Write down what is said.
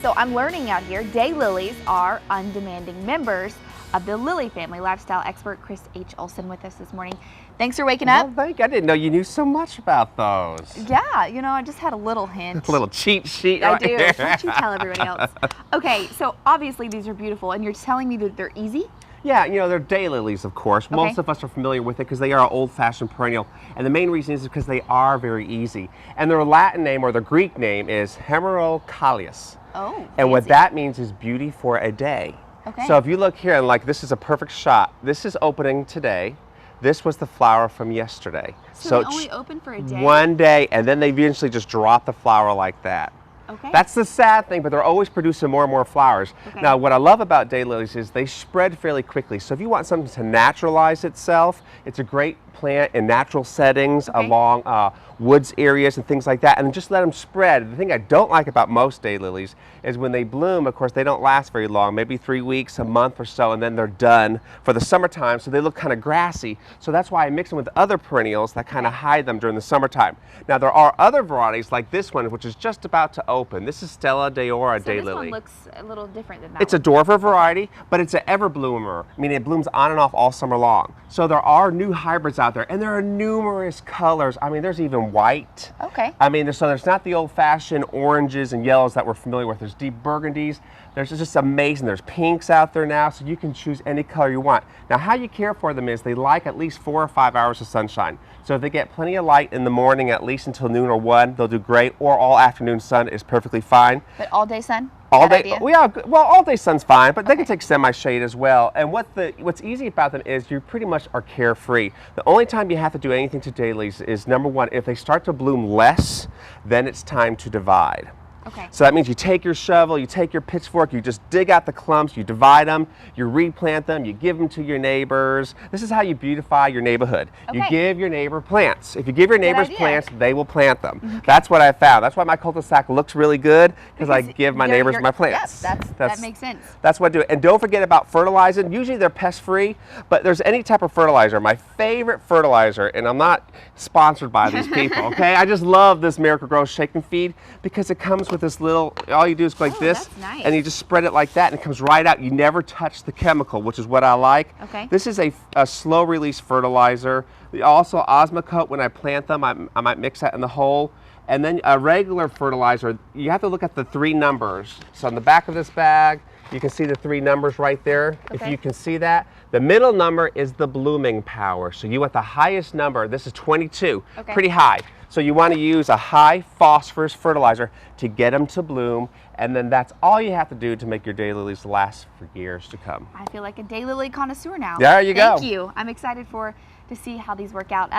So I'm learning out here, daylilies are undemanding members of the lily family. Lifestyle expert Chris H. Olsen with us this morning. Thanks for waking up. I didn't know you knew so much about those. Yeah, you know, I just had a little hint. A little cheat sheet. I right do. here. Don't you tell everybody else. Okay, so obviously these are beautiful, and you're telling me that they're easy? Yeah, you know, they're daylilies, of course. Okay. Most of us are familiar with it because they are an old-fashioned perennial. And the main reason is because they are very easy. And their Latin name or their Greek name is Hemerocallis. Oh, and fancy. what that means is beauty for a day. Okay. So if you look here, and like this is a perfect shot. This is opening today. This was the flower from yesterday. So they only open for a day? One day, and then they eventually just drop the flower like that. Okay. That's the sad thing, but they're always producing more and more flowers. Okay. Now, what I love about daylilies is they spread fairly quickly. So if you want something to naturalize itself, it's a great plant in natural settings along woods areas and things like that, and just let them spread. The thing I don't like about most daylilies is when they bloom, of course, they don't last very long, maybe 3 weeks, a month or so, and then they're done for the summertime, so they look kind of grassy. So that's why I mix them with other perennials that kind of hide them during the summertime. Now, there are other varieties like this one, which is just about to open. This is Stella Deora daylily. This one looks a little different than that It's a dwarfer variety, but it's an ever bloomer, meaning it blooms on and off all summer long. So there are new hybrids out there, and there are numerous colors. I mean, there's even white. Okay. I mean, so there's not the old-fashioned oranges and yellows that we're familiar with. There's deep burgundies. There's just amazing. There's pinks out there now, so you can choose any color you want. Now, how you care for them is they like at least 4 or 5 hours of sunshine. So if they get plenty of light in the morning, at least until noon or 1, they'll do great, or all afternoon sun is perfectly fine. But all day sun? All Bad day, idea? well, all day sun's fine, but they can take semi-shade as well. And what's easy about them is you pretty much are carefree. The only time you have to do anything to daylilies is, number one, if they start to bloom less, then it's time to divide. Okay. So that means you take your shovel, you take your pitchfork, you just dig out the clumps, you divide them, you replant them, you give them to your neighbors. This is how you beautify your neighborhood. You give your neighbor plants. If you give your neighbors plants, they will plant them. Okay. That's what I found. That's why my cul-de-sac looks really good, because I give my neighbors my plants. Yes, that makes sense. That's what I do. And don't forget about fertilizing. Usually they're pest-free, but there's any type of fertilizer. My favorite fertilizer, and I'm not sponsored by these people, okay? I just love this Miracle-Gro Shake and Feed because it comes with this little, all you do is go like this, that's nice. and you just spread it like that, and it comes right out. You never touch the chemical, which is what I like. Okay. This is a slow-release fertilizer. Also, Osmocote, when I plant them, I might mix that in the hole. And then a regular fertilizer, you have to look at the 3 numbers. So on the back of this bag, you can see the 3 numbers right there. If you can see that. The middle number is the blooming power. So you want the highest number. This is 22, pretty high. So you want to use a high phosphorus fertilizer to get them to bloom. And then that's all you have to do to make your daylilies last for years to come. I feel like a daylily connoisseur now. There you go. Thank you. I'm excited to see how these work out.